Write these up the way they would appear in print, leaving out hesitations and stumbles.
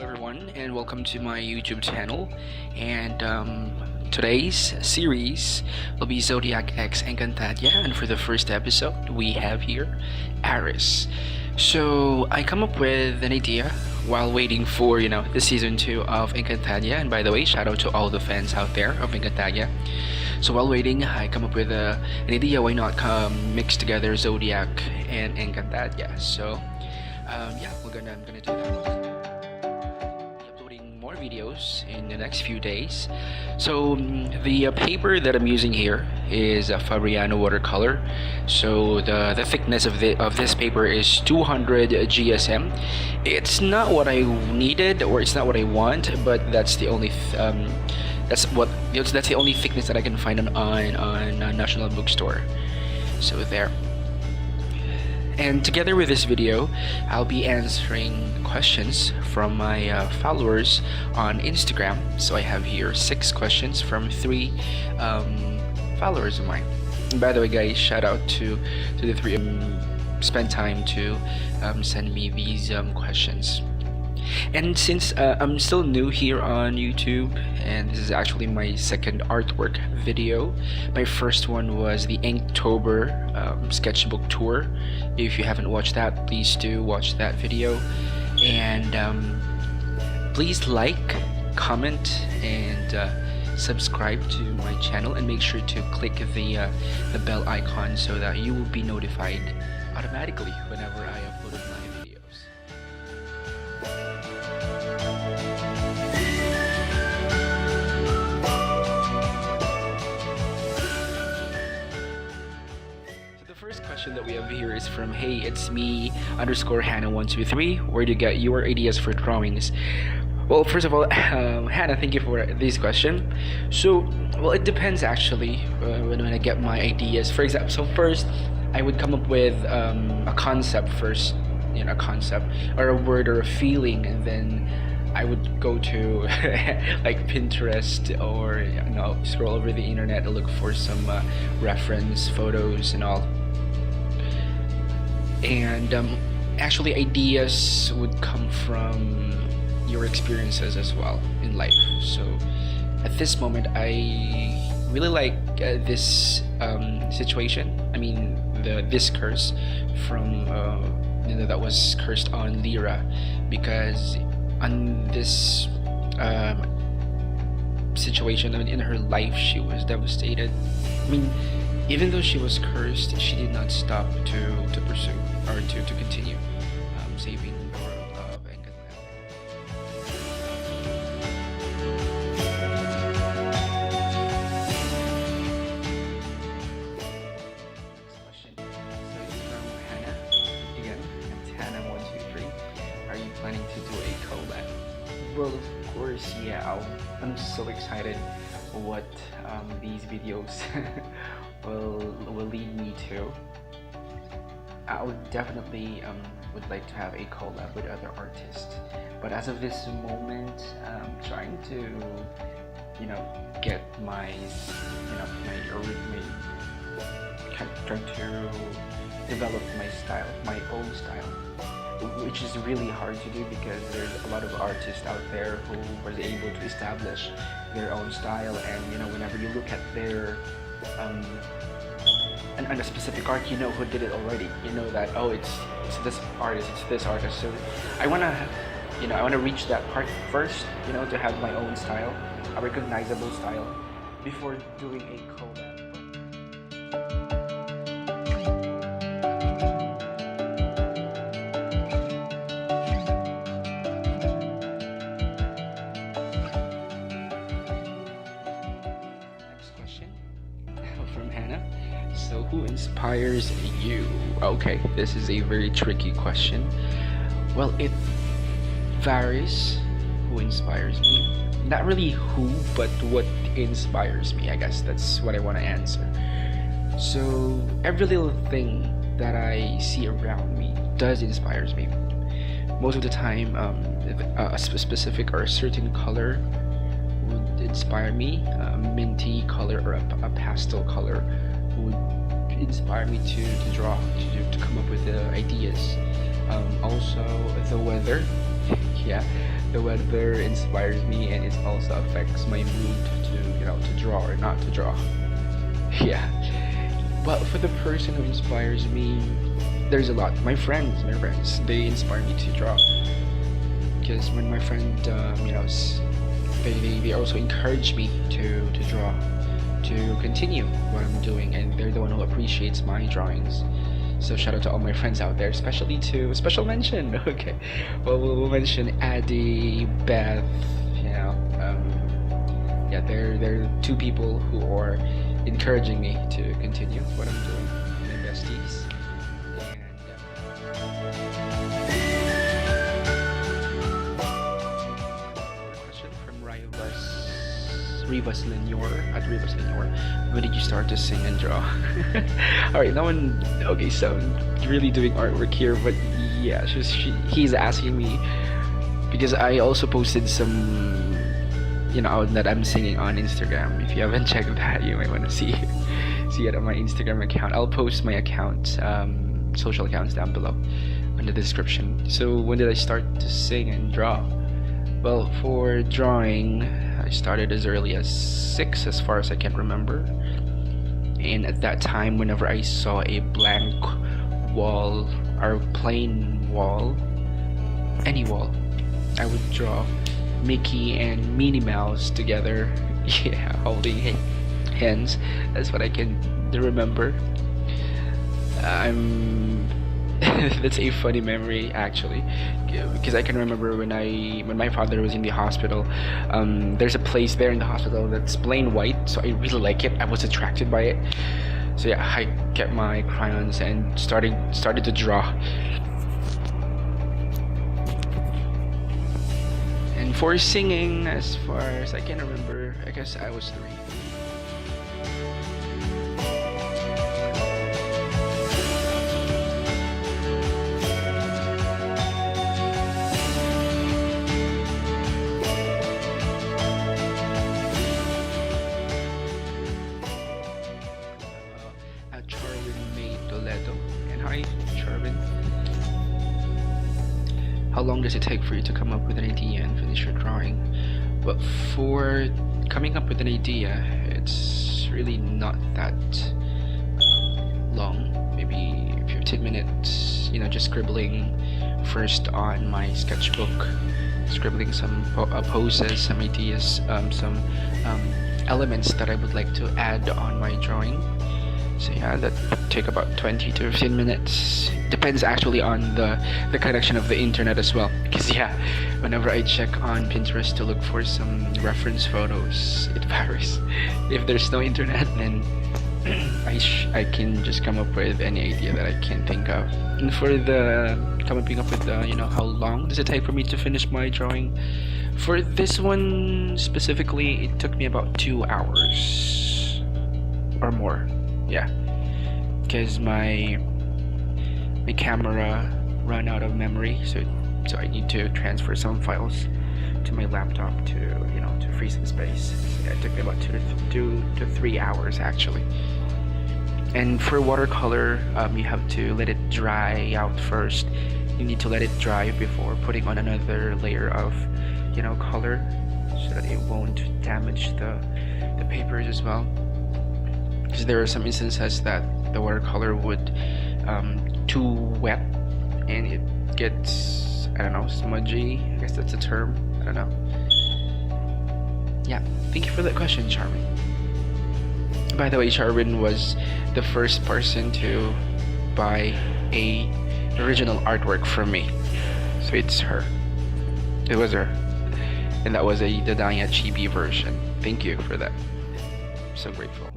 everyone, and welcome to my YouTube channel. And today's series will be Zodiac X Encantadia, and for the first episode, we have here Aries. So I come up with an idea while waiting for the season 2 of Encantadia. And by the way, shout out to all the fans out there of Encantadia. So while waiting, I come up with an idea. Why not mix together Zodiac and Encantadia? So yeah, I'm gonna do that. Uploading more videos in the next few days. So the paper that I'm using here is a Fabriano watercolor. So the thickness of this paper is 200 GSM. It's not what I needed, or it's not what I want, but that's the only that's the only thickness that I can find on a national bookstore. So there. And together with this video, I'll be answering questions from my followers on Instagram. So I have here 6 questions from 3 followers of mine. And by the way, guys, shout out to the 3 spend time to send me these questions. And since I'm still new here on YouTube, and this is actually my second artwork video. My first one was the Inktober sketchbook tour. If you haven't watched that, please do watch that video. And please like, comment, and subscribe to my channel, and make sure to click the bell icon so that you will be notified automatically whenever I upload my videos. First question that we have here is from hey it's me _Hannah123. Where do you get your ideas for drawings? Well, first of all, Hannah, thank you for this question. So well, it depends actually when I get my ideas. For example, so first I would come up with a concept first, a concept or a word or a feeling, and then I would go to like Pinterest, or scroll over the internet to look for some reference photos and all. And actually ideas would come from your experiences as well in life. So at this moment, I really like this situation. I mean this curse from that was cursed on Lyra, because on this situation, in her life, she was devastated. I mean, even though she was cursed, she did not stop to pursue or to continue saving the world of Encantadia. Next question. So it's from Hannah again. It's Hannah123. Are you planning to do a collab? Well, of course, yeah. I'm so excited what these videos will lead me to. I would definitely would like to have a collab with other artists, but as of this moment, I'm trying to get my trying to develop my own style, which is really hard to do because there's a lot of artists out there who was able to establish their own style, and whenever you look at their and a specific art, who did it already. You know that it's this artist, it's this artist. So I wanna reach that part first, to have my own style, a recognizable style, before doing a collab. From Hannah. So who inspires you? Okay, this is a very tricky question. Well, it varies who inspires me. Not really who, but what inspires me. I guess that's what I want to answer. So every little thing that I see around me does inspires me. Most of the time, a specific or a certain color would inspire me. A minty color or a pastel color would inspire me to draw, to come up with the ideas. Also the weather, yeah, The weather inspires me, and it also affects my mood to draw or not to draw. Yeah. But for the person who inspires me, there's a lot. My friends, they inspire me to draw. Because when my friend, they also encourage me to draw, to continue what I'm doing, and they're the one who appreciates my drawings. So shout out to all my friends out there, especially to special mention. Okay, well, we'll mention Addie, Beth. Yeah, they're two people who are encouraging me to continue what I'm doing. My besties. And question from Rivas Lenore. When did you start to sing and draw? Alright, no one. Okay, so I'm really doing artwork here, but yeah, he's asking me because I also posted some, that I'm singing on Instagram. If you haven't checked that, you might want to see it on my Instagram account. I'll post my account, social accounts down below in the description. So when did I start to sing and draw? Well, for drawing, I started as early as 6, as far as I can remember. And at that time, whenever I saw a blank wall or plain wall, any wall, I would draw Mickey and Minnie Mouse together, yeah, holding hands. That's what I can remember. That's a funny memory actually, because I can remember when my father was in the hospital. There's a place there in the hospital that's plain white, so I really like it. I was attracted by it. So yeah, I kept my crayons and started to draw. And for singing, as far as I can remember, I guess I was 3. Acharwinmaetoledo. And hi, Charwin. How long does it take for you to come up with an idea and finish your drawing? But for coming up with an idea, it's really not that long. Maybe 15 minutes, just scribbling first on my sketchbook, scribbling some poses, some ideas, some elements that I would like to add on my drawing. So yeah, that take about 20 to 15 minutes. Depends actually on the connection of the internet as well. Because yeah, whenever I check on Pinterest to look for some reference photos, it varies. If there's no internet, then I can just come up with any idea that I can think of. And for the coming up with how long does it take for me to finish my drawing? For this one specifically, it took me about 2 hours or more. Yeah, because my camera ran out of memory, so I need to transfer some files to my laptop to free some space. So yeah, it took me about 2 to 3 hours actually. And for watercolor, you have to let it dry out first. You need to let it dry before putting on another layer of color, so that it won't damage the papers as well. Because there are some instances that the watercolor would too wet and it gets, I don't know, smudgy. I guess that's a term. I don't know. Yeah, thank you for that question, Charmin. By the way, Charmin was the first person to buy a original artwork from me. So it's her. It was her. And that was the Dania Chibi version. Thank you for that. I'm so grateful.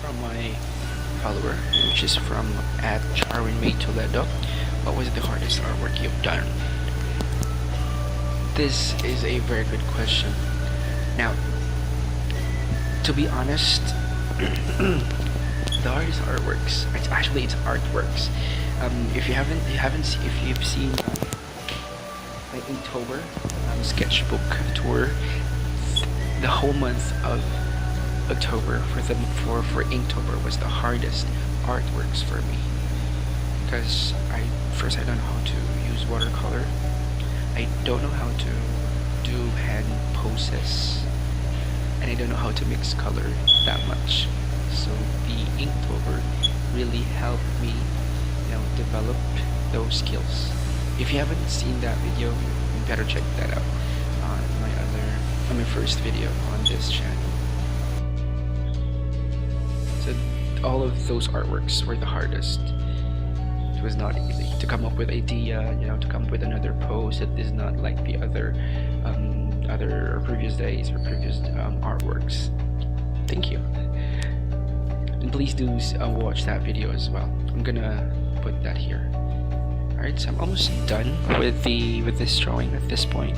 From my follower, which is from @acharwinmaetoledo. What was the hardest artwork you've done? This is a very good question. Now, To be honest, the hardest artworks. It's artworks. If you've seen my Inktober sketchbook tour, the whole month of October for Inktober was the hardest artworks for me, because I don't know how to use watercolor. I don't know how to do hand poses, and I don't know how to mix color that much. So the Inktober really helped me, develop those skills. If you haven't seen that video, you better check that out on my first video on this channel. So all of those artworks were the hardest. It was not easy to come up with idea, to come up with another pose that is not like the other previous days or previous artworks. Thank you. And please do watch that video as well. I'm gonna put that here. Alright, so I'm almost done with this drawing at this point.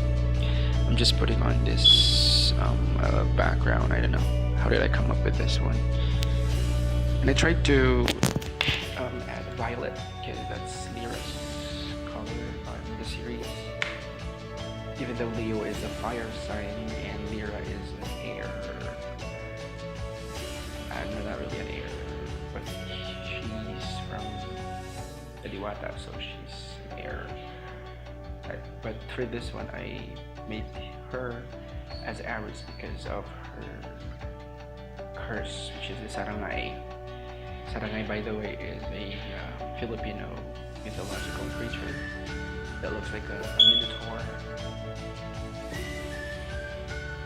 I'm just putting on this background. I don't know, how did I come up with this one? And I tried to add violet, because that's Nero's color on the series. Even though Leo is a fire sign and Lyra is an air. No, not really an air, but she's from the Diwata, so she's an air. But for this one, I made her as Aries because of her curse, which is the sarangay. Sarangay, by the way, is a Filipino mythological creature that looks like a minotaur.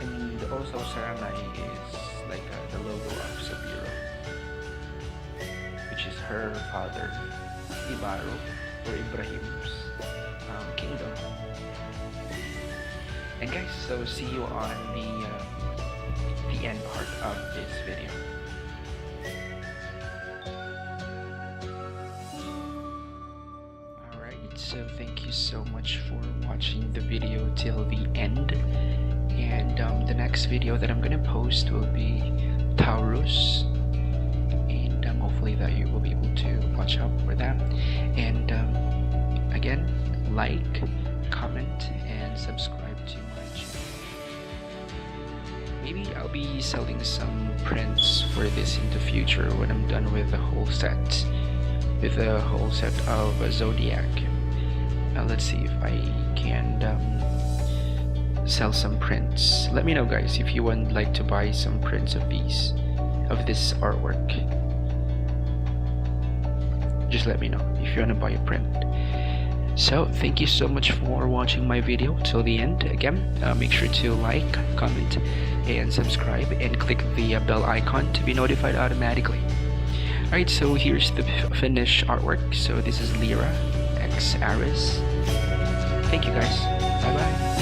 And also sarangay is like the logo of Sabiro, which is her father, Ibaru, or Ibrahim's kingdom. And guys, so see you on the end part of this video. So thank you so much for watching the video till the end, and the next video that I'm gonna post will be Taurus, and hopefully that you will be able to watch out for that. And again, like, comment, and subscribe to my channel. Maybe I'll be selling some prints for this in the future when I'm done with the whole set of Zodiac. Let's see if I can sell some prints. Let me know, guys, if you would like to buy some prints of this artwork. Just let me know if you want to buy a print. So thank you so much for watching my video till the end. Again, make sure to like, comment, and subscribe, and click the bell icon to be notified automatically. Alright, so here's the finished artwork. So this is Lyra Aries. Thank you, guys. Bye bye.